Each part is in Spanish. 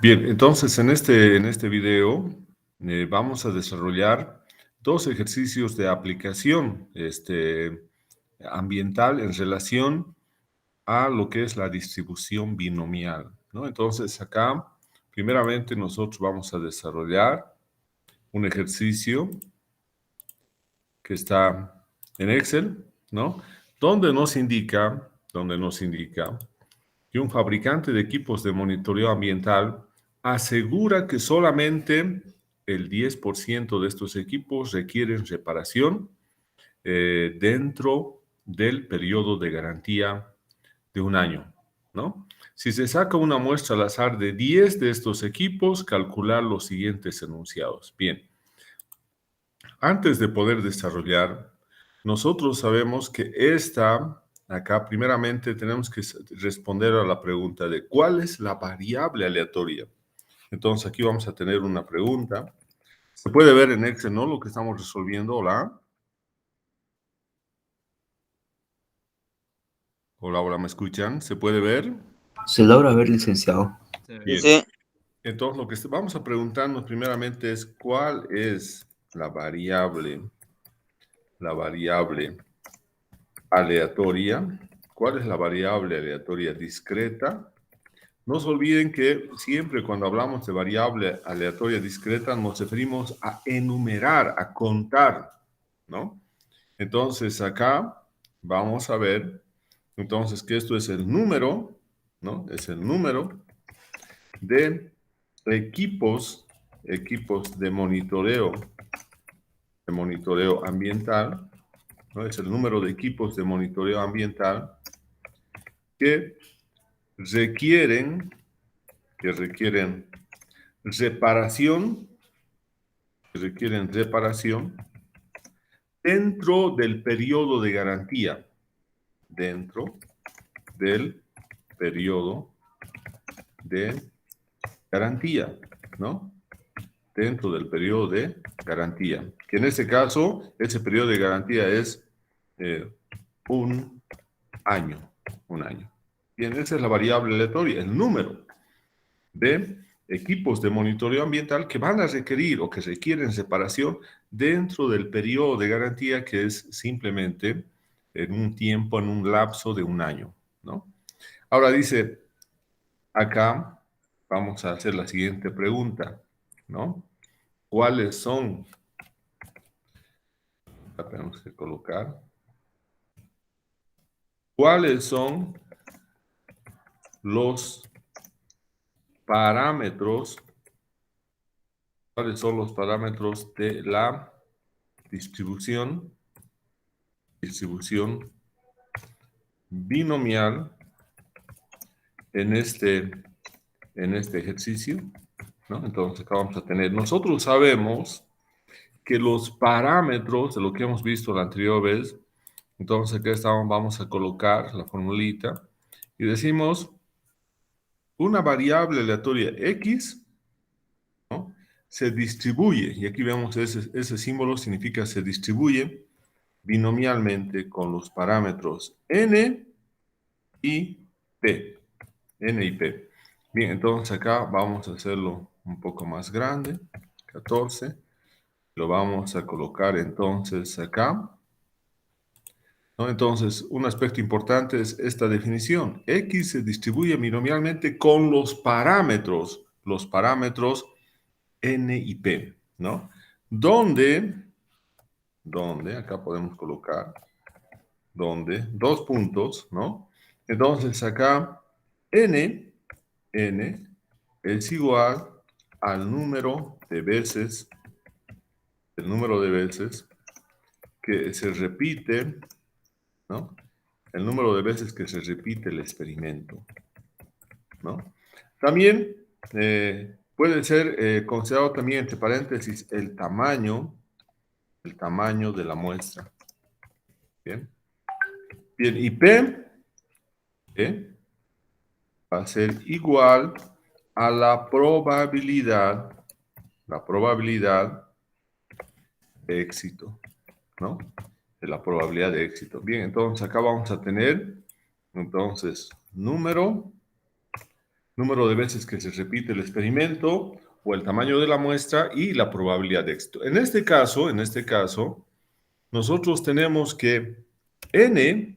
Bien, entonces en este video vamos a desarrollar dos ejercicios de aplicación ambiental en relación a lo que es la distribución binomial, ¿no? Entonces acá, primeramente nosotros vamos a desarrollar un ejercicio que está en Excel, ¿no? Donde nos indica que un fabricante de equipos de monitoreo ambiental asegura que solamente el 10% de estos equipos requieren reparación dentro del periodo de garantía de un año, ¿no? Si se saca una muestra al azar de 10 de estos equipos, calcular los siguientes enunciados. Bien, antes de poder desarrollar, nosotros sabemos que acá primeramente tenemos que responder a la pregunta de ¿cuál es la variable aleatoria? Entonces aquí vamos a tener una pregunta. Se puede ver en Excel, ¿no? Lo que estamos resolviendo. Hola. Hola, hola, ¿me escuchan? ¿Se puede ver? Se logra ver, licenciado. Bien. Sí, Entonces lo que vamos a preguntarnos primeramente es ¿cuál es la variable aleatoria? ¿Cuál es la variable aleatoria discreta? No se olviden que siempre cuando hablamos de variable aleatoria discreta nos referimos a enumerar, a contar, ¿no? Entonces acá vamos a ver, entonces que esto es el número, ¿no? Es el número de equipos de monitoreo ambiental, ¿no? Es el número de equipos de monitoreo ambiental que requieren reparación, dentro del periodo de garantía, dentro del periodo de garantía, ¿no? Dentro del periodo de garantía, que en este caso, ese periodo de garantía es un año, un año. Bien, esa es la variable aleatoria, el número de equipos de monitoreo ambiental que van a requerir o que requieren separación dentro del periodo de garantía que es simplemente en un tiempo, en un lapso de un año, ¿no? Ahora dice, acá vamos a hacer la siguiente pregunta, ¿no? ¿Cuáles son? Acá tenemos que colocar. ¿Cuáles son los parámetros? ¿Cuáles son los parámetros de la distribución binomial en este ejercicio, ¿no? Entonces acá vamos a tener, nosotros sabemos que los parámetros de lo que hemos visto la anterior vez, entonces acá vamos a colocar la formulita y decimos una variable aleatoria X, ¿no? Se distribuye, y aquí vemos ese símbolo significa se distribuye binomialmente con los parámetros N y P. N y P. Bien, entonces acá vamos a hacerlo un poco más grande, 14. Lo vamos a colocar entonces acá, ¿no? Entonces, un aspecto importante es esta definición. X se distribuye binomialmente con los parámetros N y P, ¿no? Donde, acá podemos colocar, donde, dos puntos, ¿no? Entonces acá, N es igual al número de veces, el número de veces que se repite, ¿no? El número de veces que se repite el experimento, ¿no? También puede ser considerado también entre paréntesis el tamaño de la muestra. Bien. Bien, y P va a ser igual a la probabilidad de éxito, ¿no? De la probabilidad de éxito. Bien, entonces acá vamos a tener, entonces, número número de veces que se repite el experimento o el tamaño de la muestra y la probabilidad de éxito. En este caso, nosotros tenemos que n,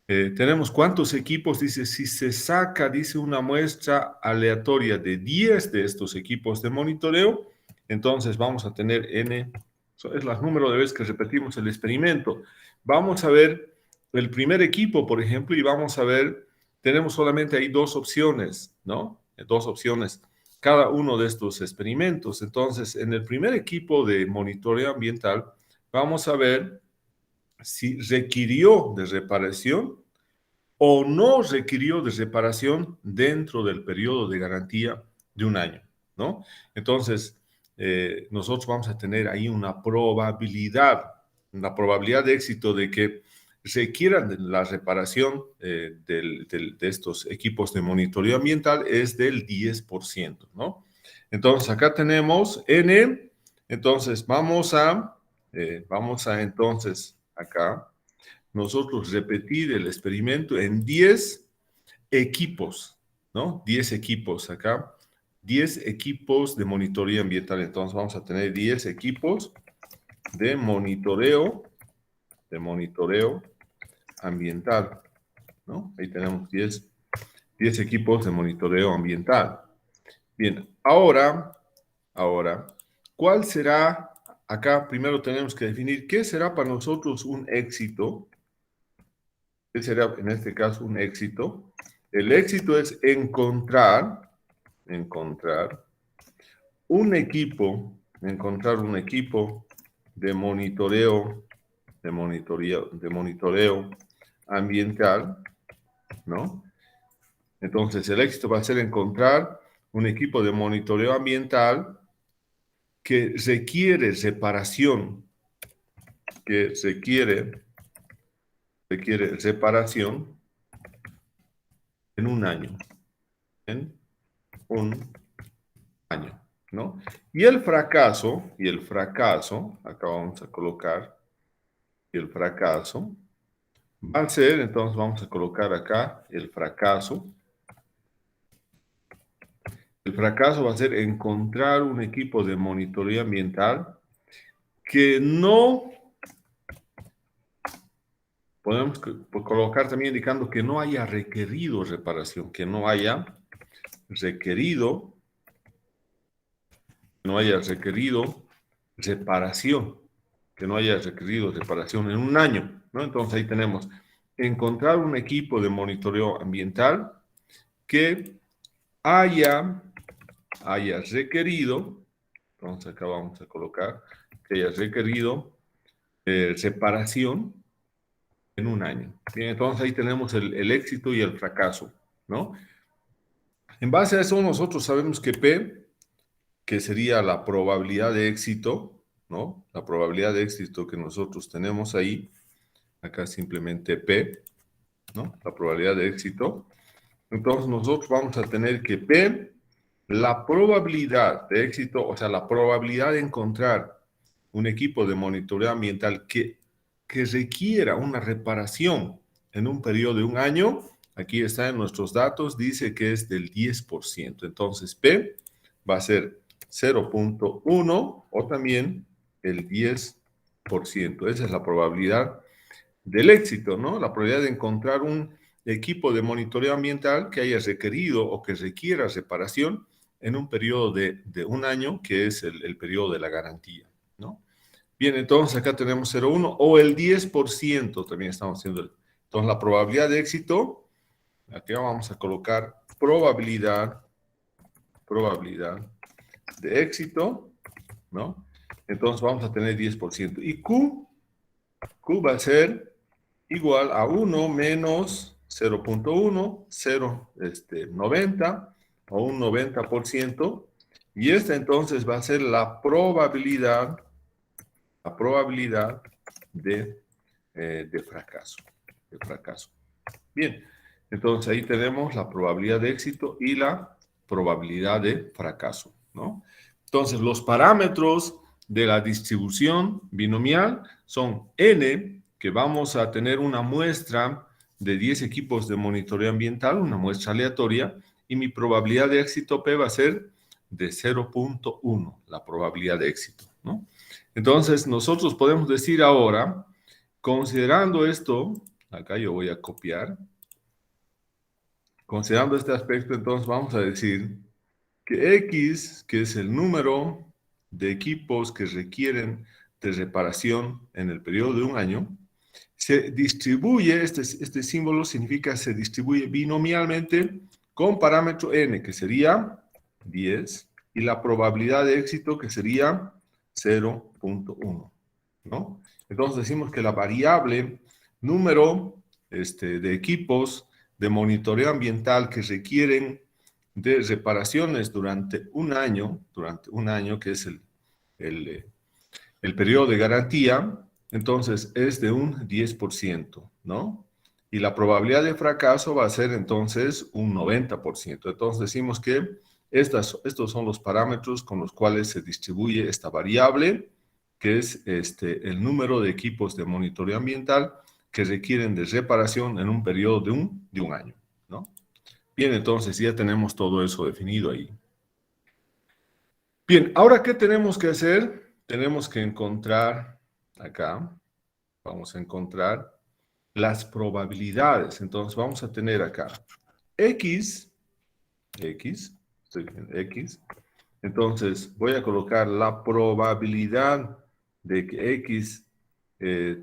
tenemos cuántos equipos, dice, si se saca, dice, una muestra aleatoria de 10 de estos equipos de monitoreo, entonces vamos a tener n, eso es el número de veces que repetimos el experimento. Vamos a ver el primer equipo, por ejemplo, y vamos a ver, tenemos solamente ahí dos opciones, ¿no? Dos opciones, cada uno de estos experimentos. Entonces, en el primer equipo de monitoreo ambiental, vamos a ver si requirió de reparación o no requirió de reparación dentro del periodo de garantía de un año, ¿no? Entonces, nosotros vamos a tener ahí una probabilidad de éxito de que requieran de la reparación de estos equipos de monitoreo ambiental es del 10%, ¿no? Entonces, acá tenemos N, entonces vamos a entonces acá nosotros repetir el experimento en 10 equipos, ¿no? 10 equipos acá, 10 equipos de monitoreo ambiental. Entonces vamos a tener 10 equipos de monitoreo ambiental, ¿no? Ahí tenemos 10 equipos de monitoreo ambiental. Bien, ahora, ¿cuál será? Acá primero tenemos que definir qué será para nosotros un éxito. ¿Qué será en este caso un éxito? El éxito es encontrar un equipo de monitoreo ambiental, ¿no? Entonces, el éxito va a ser encontrar un equipo de monitoreo ambiental que requiere reparación, en un año. ¿No? Y el fracaso, acá vamos a colocar, el fracaso va a ser, entonces vamos a colocar acá el fracaso. El fracaso va a ser encontrar un equipo de monitoreo ambiental que no, podemos colocar también indicando que no haya requerido reparación, que no haya requerido reparación en un año, ¿no? Entonces ahí tenemos encontrar un equipo de monitoreo ambiental que haya requerido, entonces acá vamos a colocar que haya requerido separación en un año. Bien, entonces ahí tenemos el éxito y el fracaso, ¿no? En base a eso nosotros sabemos que P, que sería la probabilidad de éxito, ¿no? La probabilidad de éxito que nosotros tenemos ahí, acá simplemente P, ¿no? La probabilidad de éxito. Entonces nosotros vamos a tener que P, la probabilidad de éxito, o sea, la probabilidad de encontrar un equipo de monitoreo ambiental que requiera una reparación en un periodo de un año, aquí está en nuestros datos, dice que es del 10%. Entonces, P va a ser 0.1 o también el 10%. Esa es la probabilidad del éxito, ¿no? La probabilidad de encontrar un equipo de monitoreo ambiental que haya requerido o que requiera reparación en un periodo de un año, que es el periodo de la garantía, ¿no? Bien, entonces acá tenemos 0.1 o el 10% también estamos haciendo. Entonces la probabilidad de éxito, aquí vamos a colocar probabilidad de éxito, ¿no? Entonces vamos a tener 10%. Y Q va a ser igual a 1 menos 0.1, 90 o un 90%. Y esta entonces va a ser la probabilidad de fracaso. Bien, entonces ahí tenemos la probabilidad de éxito y la probabilidad de fracaso, ¿no? Entonces, los parámetros de la distribución binomial son n, que vamos a tener una muestra de 10 equipos de monitoreo ambiental, una muestra aleatoria, y mi probabilidad de éxito P va a ser de 0.1, la probabilidad de éxito, ¿no? Entonces, nosotros podemos decir ahora, considerando esto, acá yo voy a copiar, considerando este aspecto, entonces vamos a decir que X, que es el número de equipos que requieren de reparación en el periodo de un año, se distribuye, este símbolo significa se distribuye binomialmente con parámetro n, que sería 10, y la probabilidad de éxito, que sería 0.1, ¿no? Entonces decimos que la variable número de equipos de monitoreo ambiental que requieren de reparaciones durante un año, que es el periodo de garantía, entonces es de un 10%, ¿no? Y la probabilidad de fracaso va a ser entonces un 90%. Entonces decimos que estos son los parámetros con los cuales se distribuye esta variable, que es el número de equipos de monitoreo ambiental que requieren de reparación en un periodo de un año, ¿no? Bien, entonces ya tenemos todo eso definido ahí. Bien, ahora, ¿qué tenemos que hacer? Tenemos que encontrar acá, vamos a encontrar las probabilidades. Entonces, vamos a tener acá X, estoy viendo X. Entonces, voy a colocar la probabilidad de que X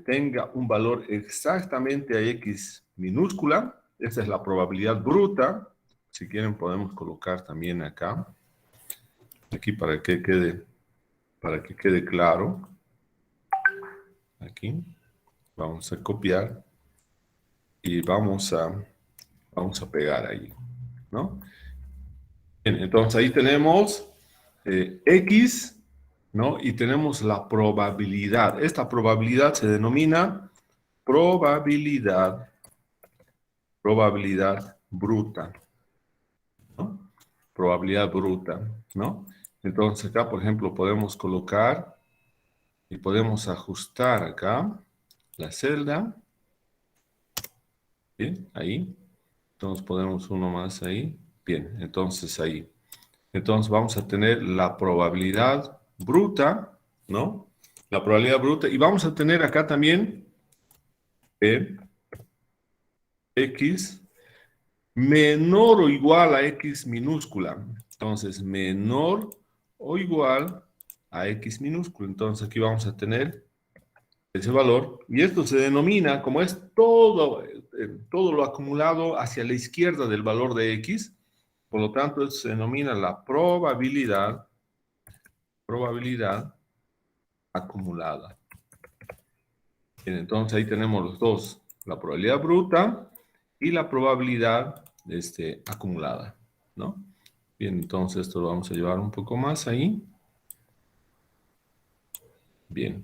tenga un valor exactamente a X minúscula. Esta es la probabilidad bruta. Si quieren, podemos colocar también acá. Aquí para que quede claro. Aquí. Vamos a copiar. Y vamos a pegar ahí, ¿no? Bien, entonces ahí tenemos X, ¿no? Y tenemos la probabilidad. Esta probabilidad se denomina probabilidad bruta, ¿no? Probabilidad bruta, ¿no? Entonces acá, por ejemplo, podemos colocar y podemos ajustar acá la celda. Bien, ahí. Entonces ponemos uno más ahí. Bien, entonces ahí. Entonces vamos a tener la probabilidad bruta, ¿no? La probabilidad bruta. Y vamos a tener acá también X menor o igual a X minúscula. Entonces, menor o igual a X minúscula. Entonces aquí vamos a tener ese valor. Y esto se denomina, como es todo lo acumulado hacia la izquierda del valor de X, por lo tanto, se denomina la probabilidad acumulada. Bien, entonces ahí tenemos los dos, la probabilidad bruta y la probabilidad acumulada, ¿no? Bien, entonces esto lo vamos a llevar un poco más ahí. Bien,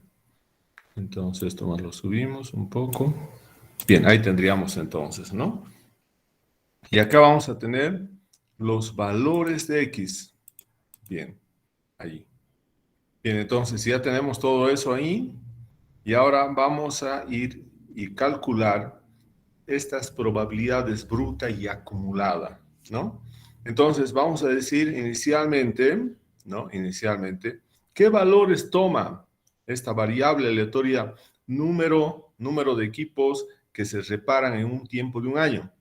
entonces esto más lo subimos un poco. Bien, ahí tendríamos entonces, ¿no? Y acá vamos a tener los valores de X. Bien, ahí. Bien, entonces ya tenemos todo eso ahí. Y ahora vamos a ir y calcular estas probabilidades bruta y acumulada, ¿no? Entonces vamos a decir inicialmente, ¿no? Inicialmente, ¿qué valores toma esta variable aleatoria número de equipos que se reparan en un tiempo de un año,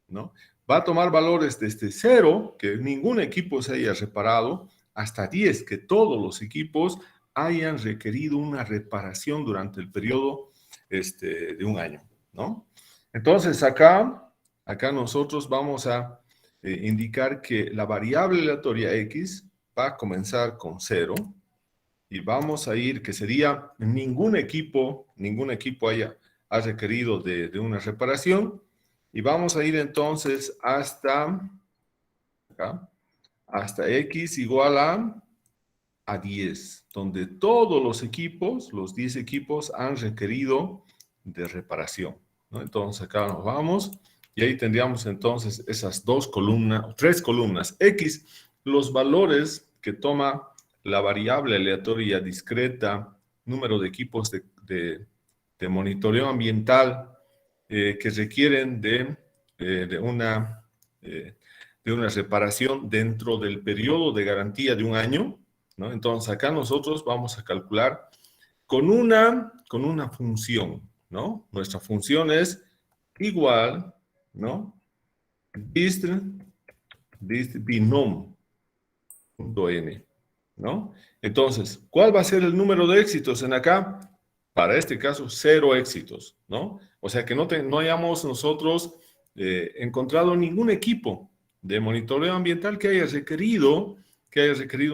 ¿no? Va a tomar valores desde 0, que ningún equipo se haya reparado, hasta 10, que todos los equipos hayan requerido una reparación durante el periodo de un año, ¿no? Entonces, acá nosotros vamos a indicar que la variable aleatoria X va a comenzar con 0 y vamos a ir, que sería ningún equipo ha requerido de una reparación, y vamos a ir entonces hasta acá, hasta X igual a 10, donde todos los equipos, los 10 equipos, han requerido de reparación, ¿no? Entonces acá nos vamos y ahí tendríamos entonces esas tres columnas. X, los valores que toma la variable aleatoria discreta, número de equipos de monitoreo ambiental que requieren de una reparación dentro del periodo de garantía de un año, ¿no? Entonces, acá nosotros vamos a calcular con una función, ¿no? Nuestra función es igual, ¿no? Dist binom.n, ¿no? Entonces, ¿cuál va a ser el número de éxitos en acá? Para este caso, 0 éxitos, ¿no? O sea que no hayamos nosotros encontrado ningún equipo de monitoreo ambiental que haya requerido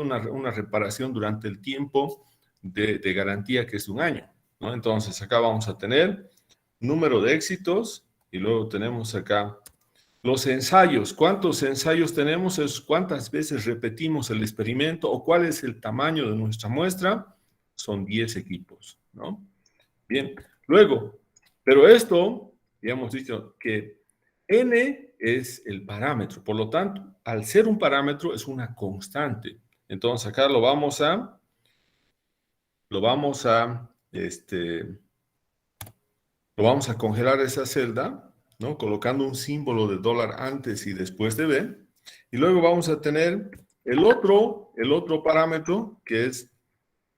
una reparación durante el tiempo de garantía que es un año, ¿no? Entonces, acá vamos a tener número de éxitos y luego tenemos acá los ensayos. ¿Cuántos ensayos tenemos? Es cuántas veces repetimos el experimento o cuál es el tamaño de nuestra muestra. Son 10 equipos, ¿no? Bien, luego, pero esto, ya hemos dicho que n es el parámetro, por lo tanto, al ser un parámetro es una constante. Entonces acá lo vamos a congelar esa celda, ¿no? Colocando un símbolo de dólar antes y después de B. Y luego vamos a tener el otro parámetro, que es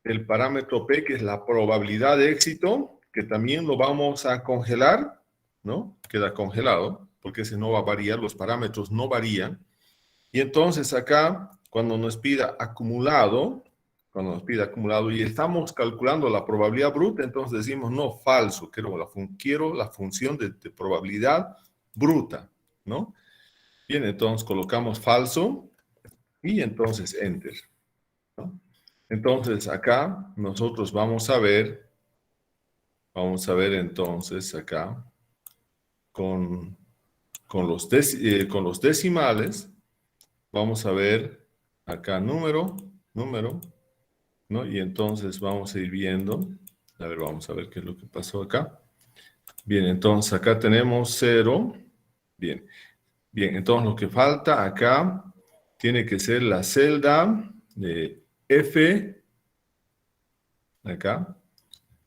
el parámetro P, que es la probabilidad de éxito, que también lo vamos a congelar, ¿no? Queda congelado, porque ese no va a variar, los parámetros no varían. Y entonces acá, cuando nos pida acumulado, y estamos calculando la probabilidad bruta, entonces decimos, no, falso, quiero la función de probabilidad bruta, ¿no? Bien, entonces colocamos falso y entonces enter, ¿no? Entonces acá nosotros vamos a ver entonces acá con los decimales, vamos a ver acá número, ¿no? Y entonces vamos a ir viendo, a ver, vamos a ver qué es lo que pasó acá. Bien, entonces acá tenemos 0. Bien, entonces lo que falta acá tiene que ser la celda de F, acá.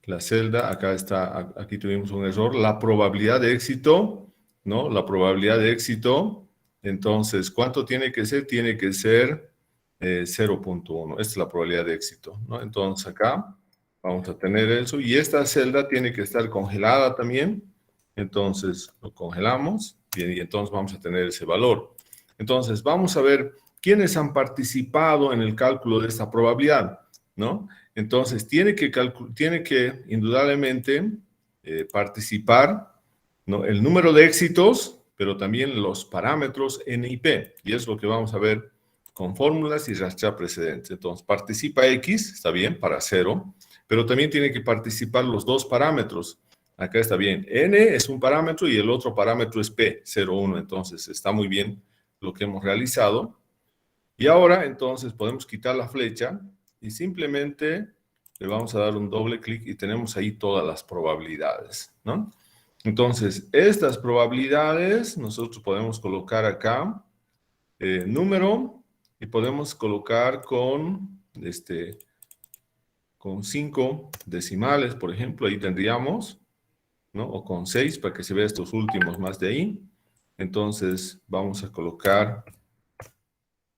La celda, acá está, aquí tuvimos un error, la probabilidad de éxito, ¿no? La probabilidad de éxito, entonces, ¿cuánto tiene que ser? Tiene que ser 0.1, esta es la probabilidad de éxito, ¿no? Entonces acá vamos a tener eso, y esta celda tiene que estar congelada también, entonces lo congelamos, bien, y entonces vamos a tener ese valor. Entonces, vamos a ver quiénes han participado en el cálculo de esta probabilidad, ¿no? Entonces, tiene que indudablemente participar, ¿no? El número de éxitos, pero también los parámetros N y P. Y es lo que vamos a ver con fórmulas y rastrear precedentes. Entonces, participa X, está bien, para 0, pero también tiene que participar los dos parámetros. Acá está bien. N es un parámetro y el otro parámetro es P, 0, 1. Entonces, está muy bien lo que hemos realizado. Y ahora, entonces, podemos quitar la flecha y simplemente le vamos a dar un doble clic y tenemos ahí todas las probabilidades, ¿no? Entonces, estas probabilidades nosotros podemos colocar acá número y podemos colocar con 5 decimales, por ejemplo, ahí tendríamos, ¿no? O con 6 para que se vea estos últimos más de ahí. Entonces, vamos a colocar,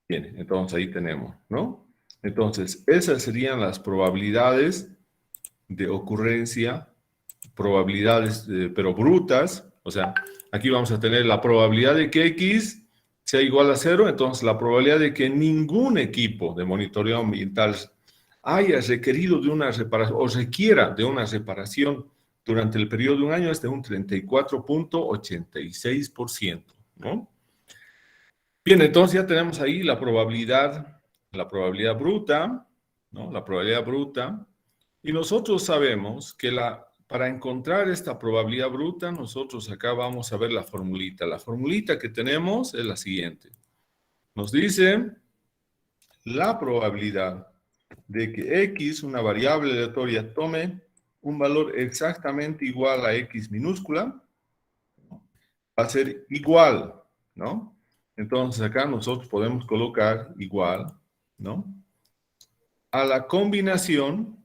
bien, entonces ahí tenemos, ¿no? Entonces, esas serían las probabilidades de ocurrencia, probabilidades, pero brutas. O sea, aquí vamos a tener la probabilidad de que X sea igual a 0, entonces la probabilidad de que ningún equipo de monitoreo ambiental haya requerido de una reparación o requiera de una reparación durante el periodo de un año es de un 34.86%, ¿no? Bien, entonces ya tenemos ahí la probabilidad bruta, ¿no? La probabilidad bruta. Y nosotros sabemos que para encontrar esta probabilidad bruta, nosotros acá vamos a ver la formulita. La formulita que tenemos es la siguiente. Nos dice la probabilidad de que X, una variable aleatoria, tome un valor exactamente igual a X minúscula, va a ser igual, ¿no? Entonces acá nosotros podemos colocar igual, ¿no? A la combinación,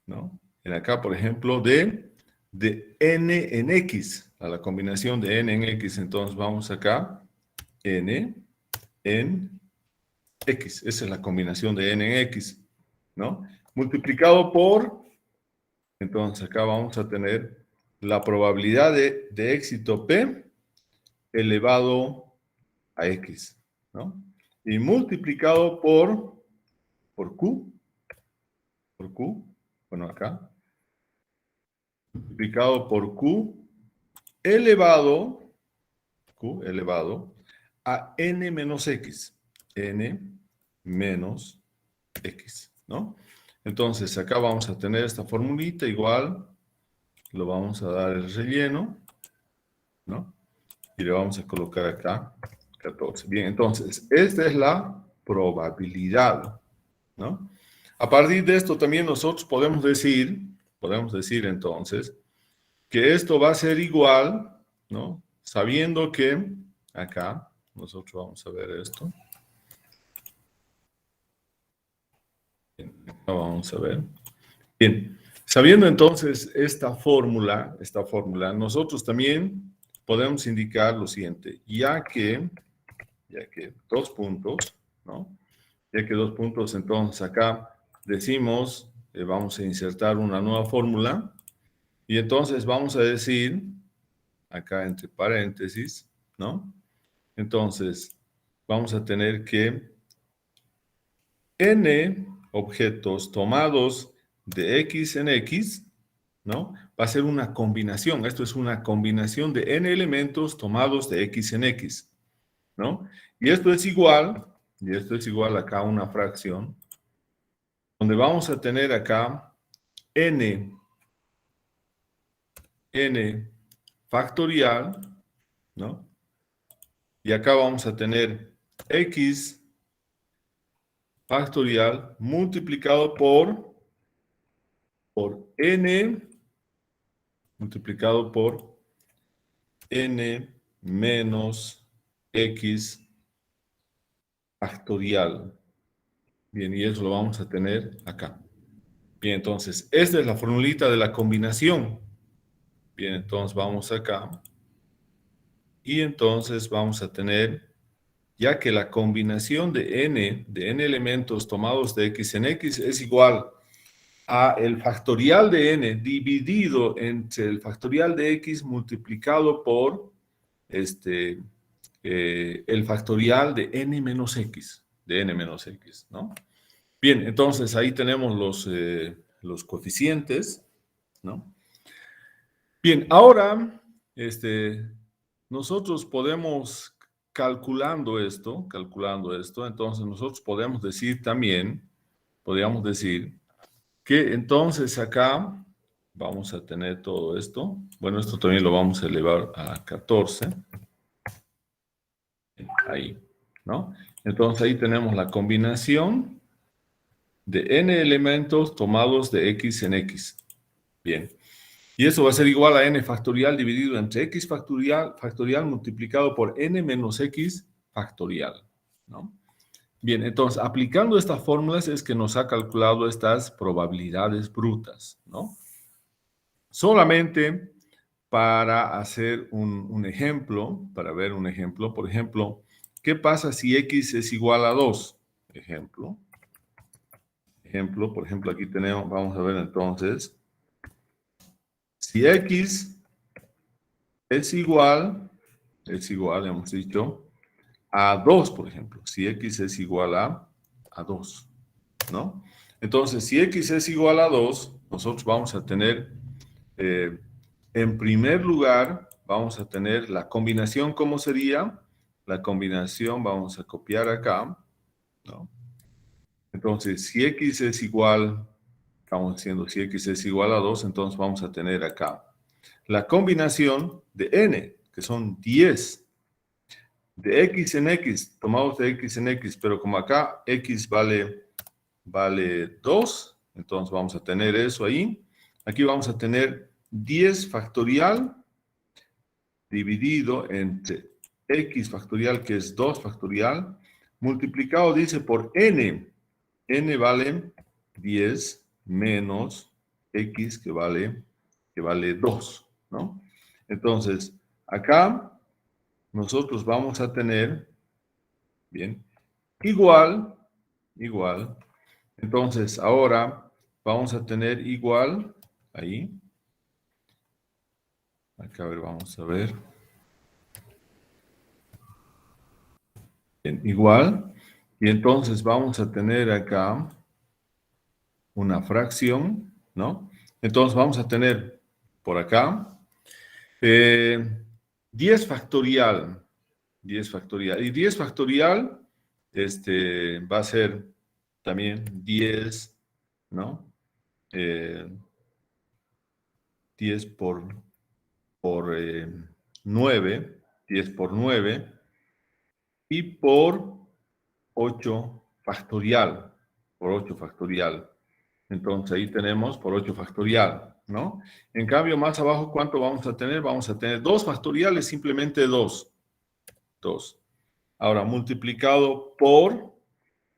¿no? En acá, por ejemplo, de de n en x, a la combinación de n en x. Entonces vamos acá, n en x. Esa es la combinación de n en x, ¿no? Multiplicado por, entonces acá vamos a tener la probabilidad de éxito P elevado a x, ¿no? Y multiplicado por Q, bueno acá, multiplicado por Q elevado a n menos x, ¿no? Entonces, acá vamos a tener esta formulita igual, lo vamos a dar el relleno, ¿no? Y le vamos a colocar acá 14. Bien, entonces, esta es la probabilidad, ¿no? A partir de esto también nosotros podemos decir entonces, que esto va a ser igual, ¿no? Sabiendo que acá, nosotros vamos a ver esto. Bien, acá vamos a ver. Bien, sabiendo entonces esta fórmula, nosotros también podemos indicar lo siguiente, ya que 2 puntos, ¿no? Ya que 2 puntos, entonces acá decimos, vamos a insertar una nueva fórmula, y entonces vamos a decir, acá entre paréntesis, ¿no? Entonces, vamos a tener que n objetos tomados de x en x, ¿no? Va a ser una combinación. Esto es una combinación de n elementos tomados de x en x, ¿no? Y esto es igual acá a una fracción, donde vamos a tener acá n factorial, ¿no? Y acá vamos a tener x factorial multiplicado por n multiplicado por n menos x factorial. Bien, y eso lo vamos a tener acá. Bien, entonces, esta es la formulita de la combinación. Bien, entonces vamos acá. Y entonces vamos a tener, ya que la combinación de n elementos tomados de x en x es igual a el factorial de n dividido entre el factorial de x multiplicado por el factorial de n menos x, ¿no? Bien, entonces ahí tenemos los coeficientes, ¿no? Bien, ahora nosotros podemos, calculando esto, entonces nosotros podemos decir también, podríamos decir que entonces acá vamos a tener todo esto. Bueno, esto también lo vamos a elevar a 14. Ahí, ¿no? Entonces ahí tenemos la combinación de n elementos tomados de x en x. Bien. Y eso va a ser igual a n factorial dividido entre x factorial multiplicado por n menos x factorial, ¿no? Bien, entonces, aplicando estas fórmulas es que nos ha calculado estas probabilidades brutas, ¿no? Solamente para hacer un ejemplo, para ver un ejemplo, por ejemplo, ¿qué pasa si x es igual a 2? Ejemplo, por ejemplo, aquí tenemos, vamos a ver entonces, si x es igual, hemos dicho, a 2, por ejemplo, si x es igual a 2, ¿no? Entonces, si x es igual a 2, nosotros vamos a tener, en primer lugar, vamos a tener la combinación, ¿cómo sería? La combinación vamos a copiar acá, ¿no? Entonces, si x es igual, estamos diciendo, si x es igual a 2, entonces vamos a tener acá la combinación de n, que son 10, de x en x, tomados de x en x, pero como acá x vale 2, entonces vamos a tener eso ahí. Aquí vamos a tener 10 factorial dividido entre x factorial, que es 2 factorial, multiplicado, dice, por n. N vale 10 menos x, que vale que vale 2, ¿no? Entonces, acá nosotros vamos a tener, bien, igual. Entonces, ahora vamos a tener igual, ahí. Acá, a ver, vamos a ver. Bien, igual. Y entonces vamos a tener acá una fracción, ¿no? Entonces vamos a tener por acá 10 factorial. 10 factorial. Y 10 factorial va a ser también 10, ¿no? 10 por 9, 10 por 9 y por 8 factorial, por 8 factorial. Entonces ahí tenemos por 8 factorial, ¿no? En cambio, más abajo, ¿cuánto vamos a tener? Vamos a tener 2 factoriales, simplemente 2. 2. Ahora, multiplicado por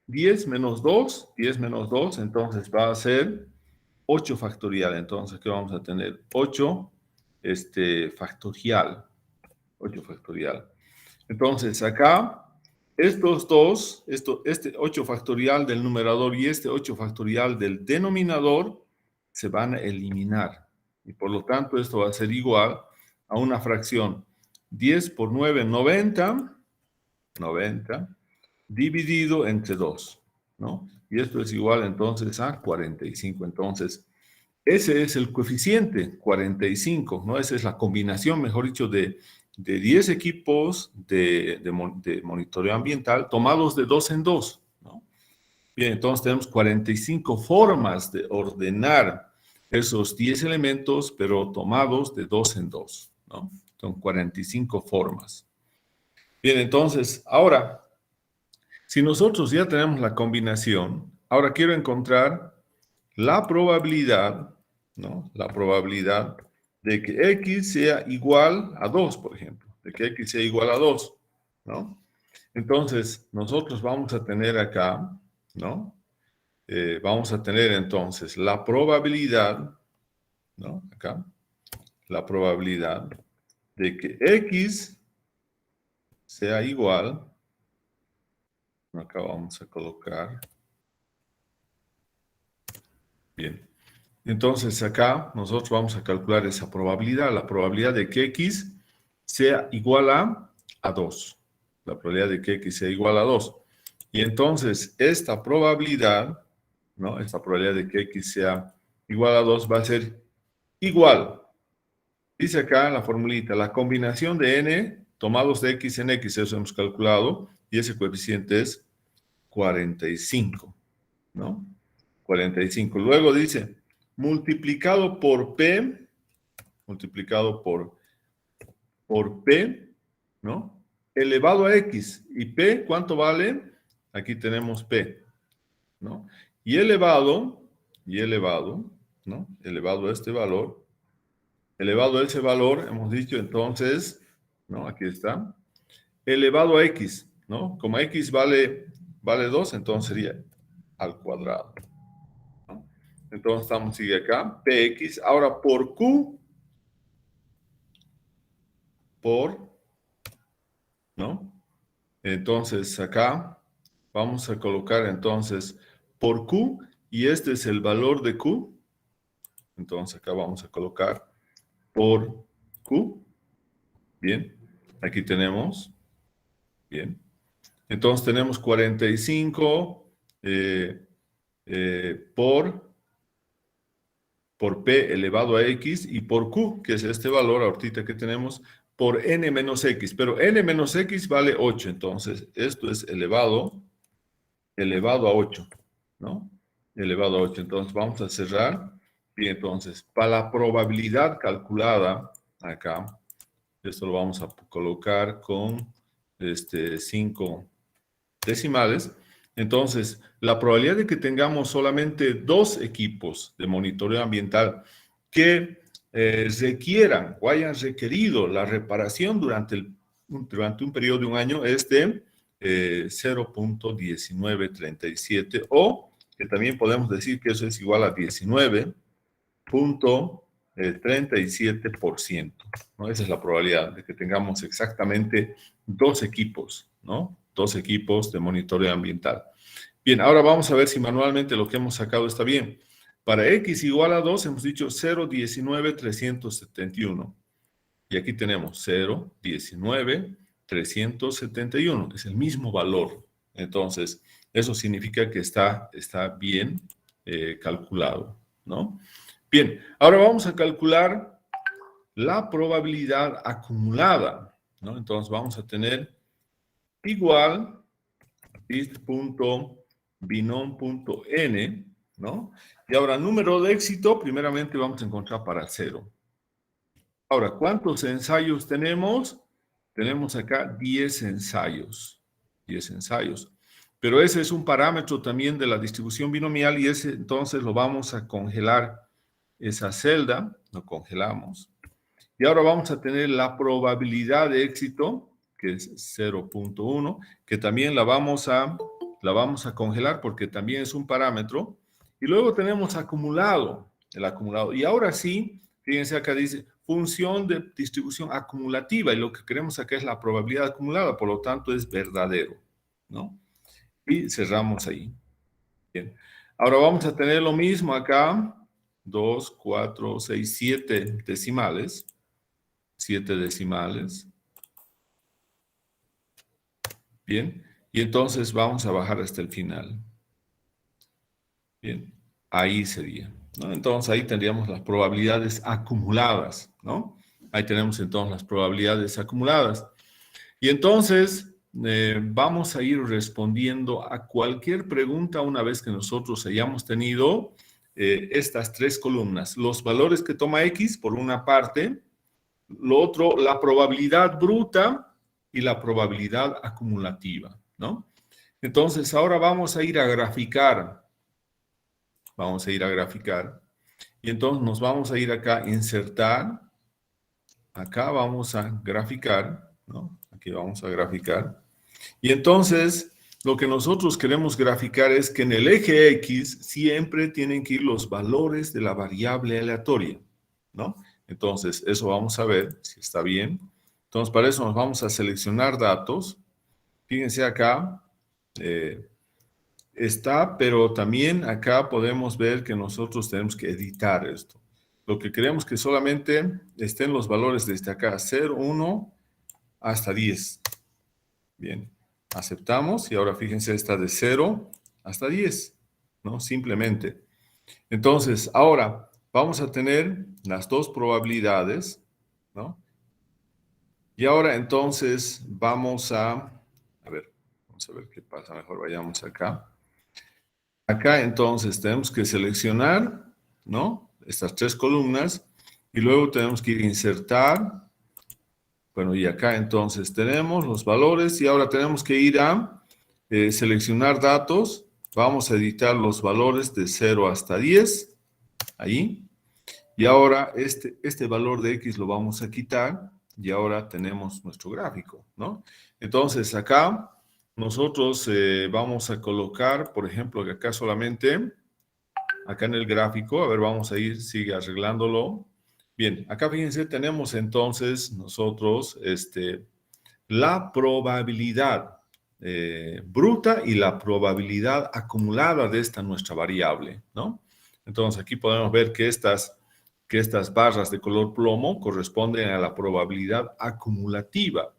10 menos 2, 10 menos 2, entonces va a ser 8 factorial. Entonces, ¿qué vamos a tener? 8 factorial. 8 factorial. Entonces, acá, estos dos, este 8 factorial del numerador y este 8 factorial del denominador se van a eliminar. Y por lo tanto, esto va a ser igual a una fracción 10 por 9, 90, dividido entre 2, ¿no? Y esto es igual entonces a 45. Entonces, ese es el coeficiente, 45, ¿no? Esa es la combinación, mejor dicho, de 10 equipos de monitoreo ambiental tomados de 2 en 2, ¿no? Bien, entonces tenemos 45 formas de ordenar esos 10 elementos, pero tomados de 2 en 2, ¿no? Son 45 formas. Bien, entonces, ahora, si nosotros ya tenemos la combinación, ahora quiero encontrar la probabilidad, ¿no? La probabilidad de que X sea igual a 2, por ejemplo. De que X sea igual a 2, ¿no? Entonces, nosotros vamos a tener acá, ¿no? Vamos a tener entonces la probabilidad, ¿no? Acá, la probabilidad de que X sea igual, acá vamos a colocar, bien. Entonces acá nosotros vamos a calcular esa probabilidad, la probabilidad de que X sea igual a 2. La probabilidad de que X sea igual a 2. Y entonces esta probabilidad, ¿no? Esta probabilidad de que X sea igual a 2 va a ser igual. Dice acá en la formulita, la combinación de n tomados de X en X, eso hemos calculado, y ese coeficiente es 45, ¿no? 45. Luego dice, multiplicado por P, multiplicado por P, ¿no? Elevado a X. ¿Y P cuánto vale? Aquí tenemos P, ¿no? Y elevado, ¿no? Elevado a este valor, elevado a ese valor, hemos dicho entonces, ¿no? Aquí está, elevado a X, ¿no? Como X vale 2, entonces sería al cuadrado. Entonces estamos, sigue acá, Px. Ahora por Q, ¿no? Entonces acá vamos a colocar entonces por Q, y este es el valor de Q. Entonces acá vamos a colocar por Q. Bien, aquí tenemos, bien. Entonces tenemos 45 por P elevado a X, y por Q, que es este valor ahorita que tenemos, por N menos X. Pero N menos X vale 8, entonces esto es elevado a 8, ¿no? Elevado a 8. Entonces vamos a cerrar. Y entonces, para la probabilidad calculada acá, esto lo vamos a colocar con 5 decimales. Entonces, la probabilidad de que tengamos solamente 2 equipos de monitoreo ambiental que requieran o hayan requerido la reparación durante un periodo de un año es de 0.1937, o que también podemos decir que eso es igual a 19.19 37%, ¿no? Esa es la probabilidad de que tengamos exactamente 2 equipos, ¿no? 2 equipos de monitoreo ambiental. Bien, ahora vamos a ver si manualmente lo que hemos sacado está bien. Para x igual a 2 hemos dicho 0,19,371. Y aquí tenemos 0,19,371. Es el mismo valor. Entonces, eso significa que está bien calculado, ¿no? Bien, ahora vamos a calcular la probabilidad acumulada, ¿no? Entonces, vamos a tener igual ist.binom.n, ¿no? Y ahora, número de éxito, primeramente vamos a encontrar para 0. Ahora, ¿cuántos ensayos tenemos? Tenemos acá 10 ensayos. 10 ensayos. Pero ese es un parámetro también de la distribución binomial y ese entonces lo vamos a congelar. Esa celda, lo congelamos. Y ahora vamos a tener la probabilidad de éxito, que es 0.1, que también la vamos a congelar porque también es un parámetro. Y luego tenemos acumulado, el acumulado. Y ahora sí, fíjense acá dice función de distribución acumulativa y lo que queremos acá es la probabilidad acumulada, por lo tanto es verdadero, ¿no? Y cerramos ahí. Bien. Ahora vamos a tener lo mismo acá, 2, 4, 6, 7 decimales. 7 decimales. Bien, y entonces vamos a bajar hasta el final. Bien, ahí sería, ¿no? Entonces ahí tendríamos las probabilidades acumuladas, ¿no? Ahí tenemos entonces las probabilidades acumuladas. Y entonces vamos a ir respondiendo a cualquier pregunta una vez que nosotros hayamos tenido estas 3 columnas. Los valores que toma X, por una parte. Lo otro, la probabilidad bruta y la probabilidad acumulativa, ¿no? Entonces, ahora vamos a ir a graficar. Vamos a ir a graficar. Y entonces nos vamos a ir acá, insertar. Acá vamos a graficar, ¿no? Aquí vamos a graficar. Y entonces, lo que nosotros queremos graficar es que en el eje X siempre tienen que ir los valores de la variable aleatoria, ¿no? Entonces, eso vamos a ver si está bien. Entonces, para eso nos vamos a seleccionar datos. Fíjense acá, está, pero también acá podemos ver que nosotros tenemos que editar esto. Lo que queremos que solamente estén los valores desde acá, 0, 1 hasta 10. Bien, aceptamos y ahora fíjense, está de 0 hasta 10, ¿no? Simplemente. Entonces, ahora vamos a tener las 2 probabilidades, ¿no? Y ahora entonces vamos a ver qué pasa, mejor vayamos acá. Acá entonces tenemos que seleccionar, ¿no? Estas 3 columnas y luego tenemos que ir a insertar. Bueno, y acá entonces tenemos los valores y ahora tenemos que ir a seleccionar datos. Vamos a editar los valores de 0 hasta 10, ahí. Y ahora este valor de X lo vamos a quitar y ahora tenemos nuestro gráfico, ¿no? Entonces acá nosotros vamos a colocar, por ejemplo, que acá solamente, acá en el gráfico, a ver, vamos a ir, sigue arreglándolo. Bien, acá fíjense, tenemos entonces nosotros la probabilidad bruta y la probabilidad acumulada de esta nuestra variable, ¿no? Entonces aquí podemos ver que estas barras de color plomo corresponden a la probabilidad acumulativa.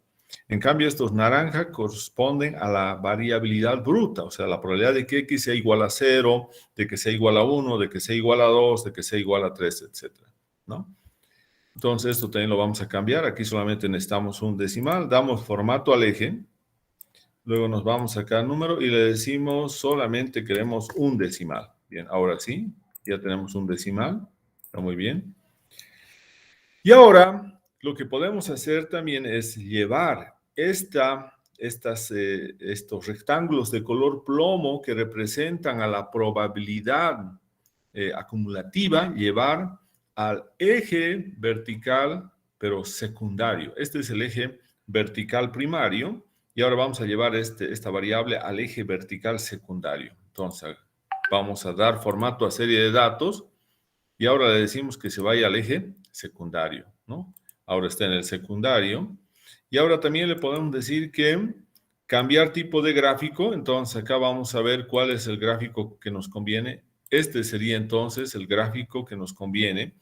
En cambio, estos naranja corresponden a la variabilidad bruta, o sea, la probabilidad de que X sea igual a 0, de que sea igual a 1, de que sea igual a 2, de que sea igual a 3, etcétera, ¿no? Entonces, esto también lo vamos a cambiar. Aquí solamente necesitamos un decimal. Damos formato al eje. Luego nos vamos acá al número y le decimos solamente queremos un decimal. Bien, ahora sí, ya tenemos un decimal. Está muy bien. Y ahora, lo que podemos hacer también es llevar estos rectángulos de color plomo que representan a la probabilidad acumulativa, llevar al eje vertical, pero secundario. Este es el eje vertical primario y ahora vamos a llevar esta variable al eje vertical secundario. Entonces, vamos a dar formato a serie de datos y ahora le decimos que se vaya al eje secundario, ¿no? Ahora está en el secundario. Y ahora también le podemos decir que cambiar tipo de gráfico. Entonces acá vamos a ver cuál es el gráfico que nos conviene. Este sería entonces el gráfico que nos conviene,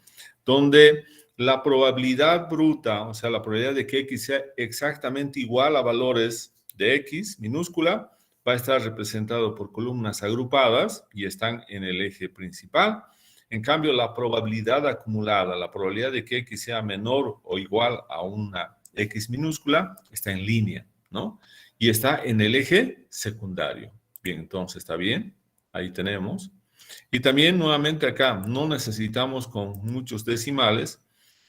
donde la probabilidad bruta, o sea, la probabilidad de que X sea exactamente igual a valores de X minúscula, va a estar representado por columnas agrupadas y están en el eje principal. En cambio, la probabilidad acumulada, la probabilidad de que X sea menor o igual a una X minúscula, está en línea, ¿no? Y está en el eje secundario. Bien, entonces está bien. Ahí tenemos. Y también nuevamente acá, no necesitamos con muchos decimales,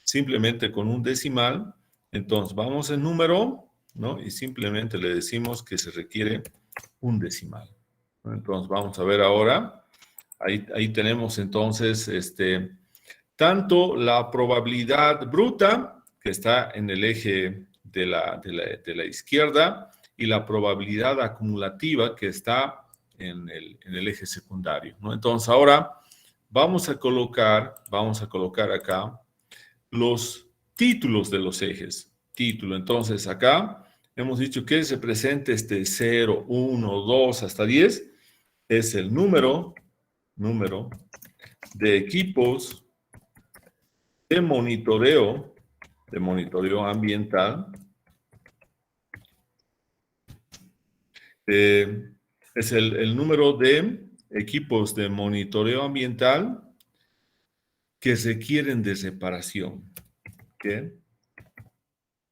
simplemente con un decimal. Entonces vamos en número, ¿no? Y simplemente le decimos que se requiere un decimal. Entonces vamos a ver ahora. Ahí tenemos entonces tanto la probabilidad bruta, que está en el eje de la izquierda, y la probabilidad acumulativa, que está en el eje secundario, ¿no? Entonces ahora vamos a colocar acá los títulos de los ejes. Título, entonces acá hemos dicho que se presenta 0, 1, 2 hasta 10, es el número de equipos de monitoreo ambiental, es el número de equipos de monitoreo ambiental que requieren de reparación, que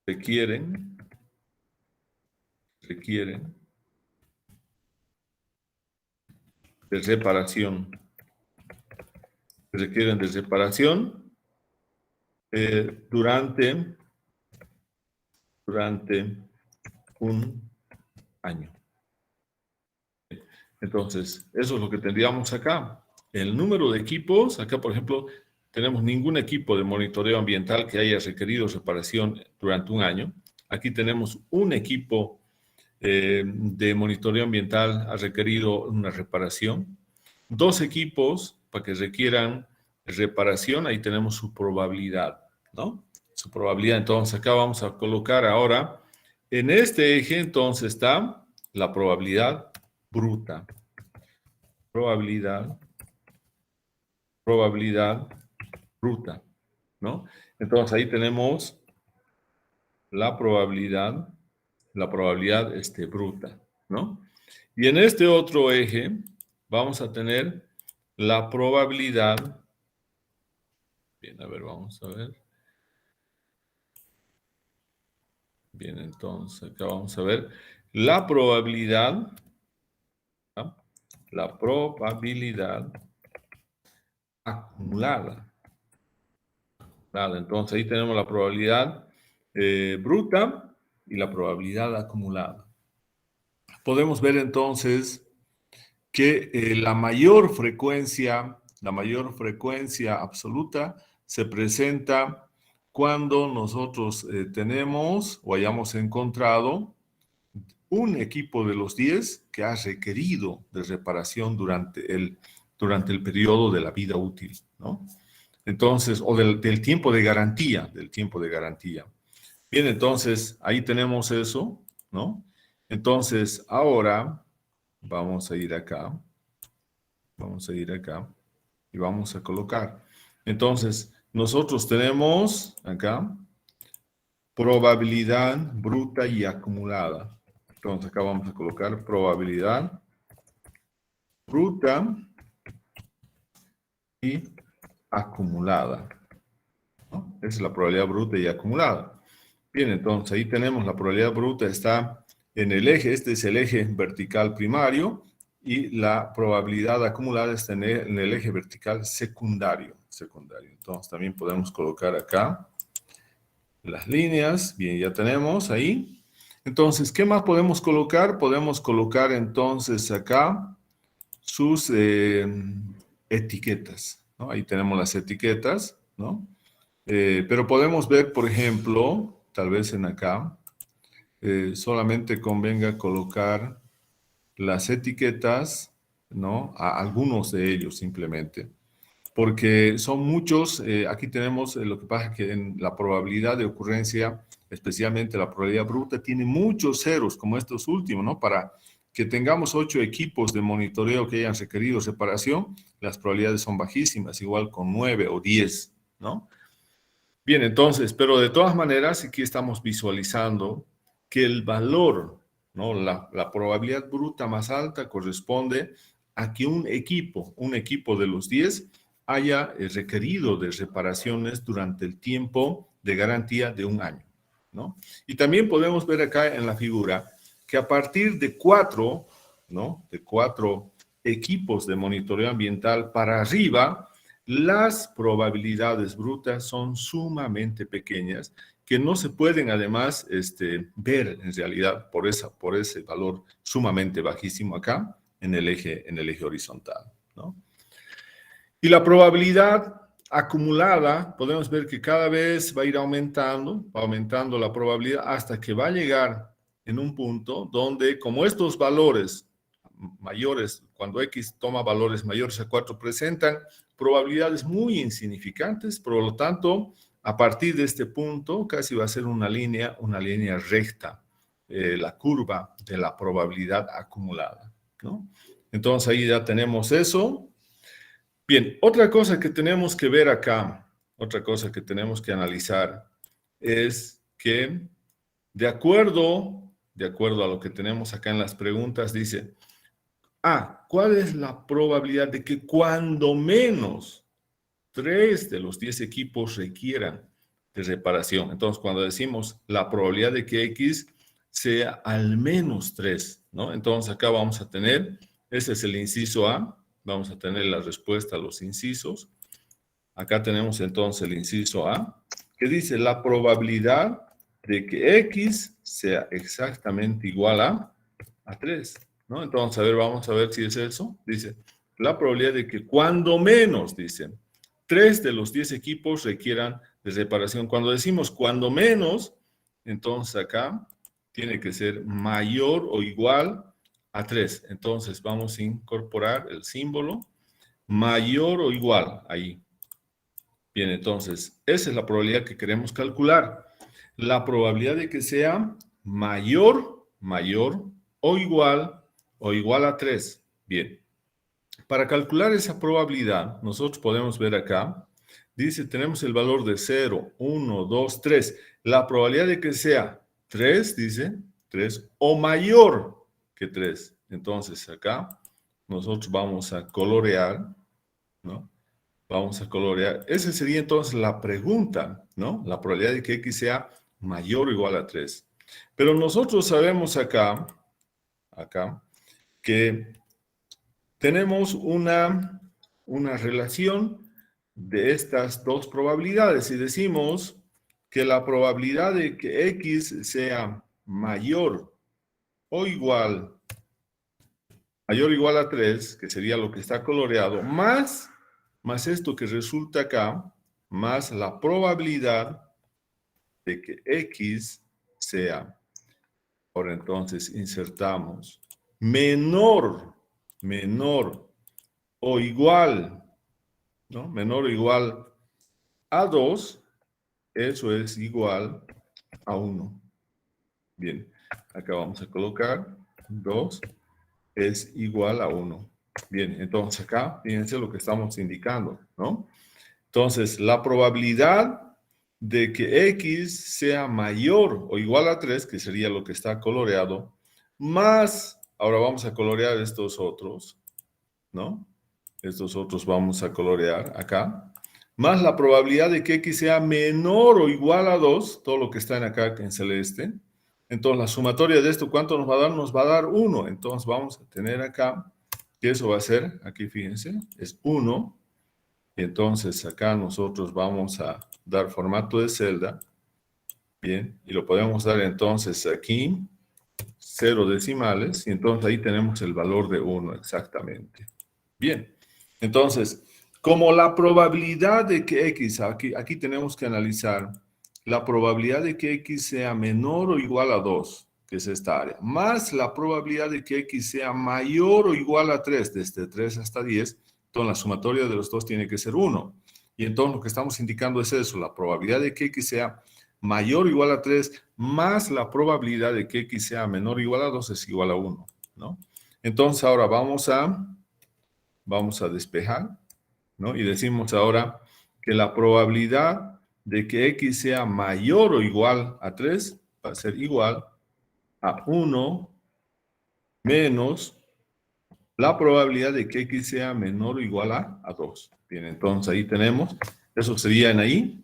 requieren de reparación, durante un año. Entonces, eso es lo que tendríamos acá. El número de equipos, acá por ejemplo, tenemos ningún equipo de monitoreo ambiental que haya requerido reparación durante un año. Aquí tenemos un equipo de monitoreo ambiental ha requerido una reparación. 2 equipos para que requieran reparación, ahí tenemos su probabilidad, ¿no? Su probabilidad. Entonces acá vamos a colocar ahora, en este eje entonces está la probabilidad bruta. Probabilidad bruta, ¿no? Entonces ahí tenemos la probabilidad bruta, ¿no? Y en este otro eje vamos a tener la probabilidad, bien, a ver, vamos a ver. Bien, entonces acá vamos a ver la probabilidad, ¿no? La probabilidad acumulada. Entonces ahí tenemos la probabilidad bruta y la probabilidad acumulada. Podemos ver entonces que la mayor frecuencia absoluta se presenta cuando nosotros tenemos o hayamos encontrado un equipo de los 10 que ha requerido de reparación durante el periodo de la vida útil, ¿no? Entonces, o del tiempo de garantía, Bien, entonces, ahí tenemos eso, ¿no? Entonces, ahora vamos a ir acá y vamos a colocar. Entonces, nosotros tenemos acá probabilidad bruta y acumulada. Entonces, acá vamos a colocar probabilidad bruta y acumulada, ¿no? Esa es la probabilidad bruta y acumulada. Bien, entonces ahí tenemos la probabilidad bruta, está en el eje, este es el eje vertical primario, y la probabilidad acumulada está en el eje vertical secundario. Entonces también podemos colocar acá las líneas. Bien, ya tenemos ahí. Entonces, ¿qué más podemos colocar? Podemos colocar entonces acá sus etiquetas, ¿no? Ahí tenemos las etiquetas, ¿no? Pero podemos ver, por ejemplo, tal vez en acá, solamente convenga colocar las etiquetas, ¿no? A algunos de ellos simplemente. porque son muchos, aquí tenemos lo que pasa que en la probabilidad de ocurrencia, especialmente la probabilidad bruta, tiene muchos ceros, como estos últimos, ¿no? Para que tengamos 8 equipos de monitoreo que hayan requerido separación, las probabilidades son bajísimas, igual con 9 o 10, ¿no? Bien, entonces, pero de todas maneras, aquí estamos visualizando que el valor, ¿no? La probabilidad bruta más alta corresponde a que un equipo de los 10 haya requerido de reparaciones durante el tiempo de garantía de un año, ¿no? Y también podemos ver acá en la figura que a partir de 4, ¿no? De 4 equipos de monitoreo ambiental para arriba, las probabilidades brutas son sumamente pequeñas, que no se pueden además ver en realidad por ese valor sumamente bajísimo acá en el eje horizontal, ¿no? Y la probabilidad acumulada, podemos ver que cada vez va a ir aumentando, va aumentando la probabilidad hasta que va a llegar en un punto donde, como estos valores mayores, cuando X toma valores mayores a 4, presentan probabilidades muy insignificantes, por lo tanto, a partir de este punto casi va a ser una línea recta, la curva de la probabilidad acumulada, ¿no? Entonces ahí ya tenemos eso. Bien, otra cosa que tenemos que ver acá, otra cosa que tenemos que analizar es que de acuerdo a lo que tenemos acá en las preguntas, dice, ¿cuál es la probabilidad de que cuando menos 3 de los 10 equipos requieran de reparación? Entonces, cuando decimos la probabilidad de que X sea al menos 3, ¿no? Entonces, acá vamos a tener, ese es el inciso A, vamos a tener la respuesta a los incisos. Acá tenemos entonces el inciso A, que dice la probabilidad de que X sea exactamente igual a 3, ¿no? Entonces, a ver, vamos a ver si es eso. Dice, la probabilidad de que cuando menos, dicen, 3 de los 10 equipos requieran de reparación. Cuando decimos cuando menos, entonces acá tiene que ser mayor o igual a 3. Entonces, vamos a incorporar el símbolo mayor o igual ahí. Bien, entonces, esa es la probabilidad que queremos calcular. La probabilidad de que sea mayor o igual a 3. Bien, para calcular esa probabilidad, nosotros podemos ver acá, dice, tenemos el valor de 0, 1, 2, 3. La probabilidad de que sea 3, dice, 3 o mayor que 3. Entonces, acá nosotros vamos a colorear, ¿no? Vamos a colorear. Esa sería entonces la pregunta, ¿no? La probabilidad de que X sea mayor o igual a 3. Pero nosotros sabemos acá, que tenemos una relación de estas dos probabilidades. Y decimos que la probabilidad de que X sea mayor o igual a 3, que sería lo que está coloreado, más esto que resulta acá, más la probabilidad de que X sea, ahora entonces insertamos, menor o igual, ¿no? Menor o igual a 2, eso es igual a 1. Bien, acá vamos a colocar 2 es igual a 1. Bien, entonces acá, fíjense lo que estamos indicando, ¿no? Entonces, la probabilidad de que X sea mayor o igual a 3, que sería lo que está coloreado, más, ahora vamos a colorear estos otros, ¿no? Estos otros vamos a colorear acá, más la probabilidad de que X sea menor o igual a 2, todo lo que está en acá en celeste. Entonces, la sumatoria de esto, ¿cuánto nos va a dar? Nos va a dar 1. Entonces, vamos a tener acá, que eso va a ser, aquí fíjense, es 1. Y entonces, acá nosotros vamos a dar formato de celda. Bien, y lo podemos dar entonces aquí, 0 decimales, y entonces ahí tenemos el valor de 1 exactamente. Bien, entonces, como la probabilidad de que X, aquí tenemos que analizar la probabilidad de que X sea menor o igual a 2, que es esta área, más la probabilidad de que X sea mayor o igual a 3, desde 3 hasta 10, Entonces, la sumatoria de los dos tiene que ser 1. Y entonces lo que estamos indicando es eso, la probabilidad de que X sea mayor o igual a 3 más la probabilidad de que X sea menor o igual a 2 es igual a 1, ¿no? Entonces, ahora vamos a despejar, ¿no? Y decimos ahora que la probabilidad de que X sea mayor o igual a 3 va a ser igual a 1 menos la probabilidad de que X sea menor o igual a 2. Bien, entonces ahí tenemos, eso sería en ahí.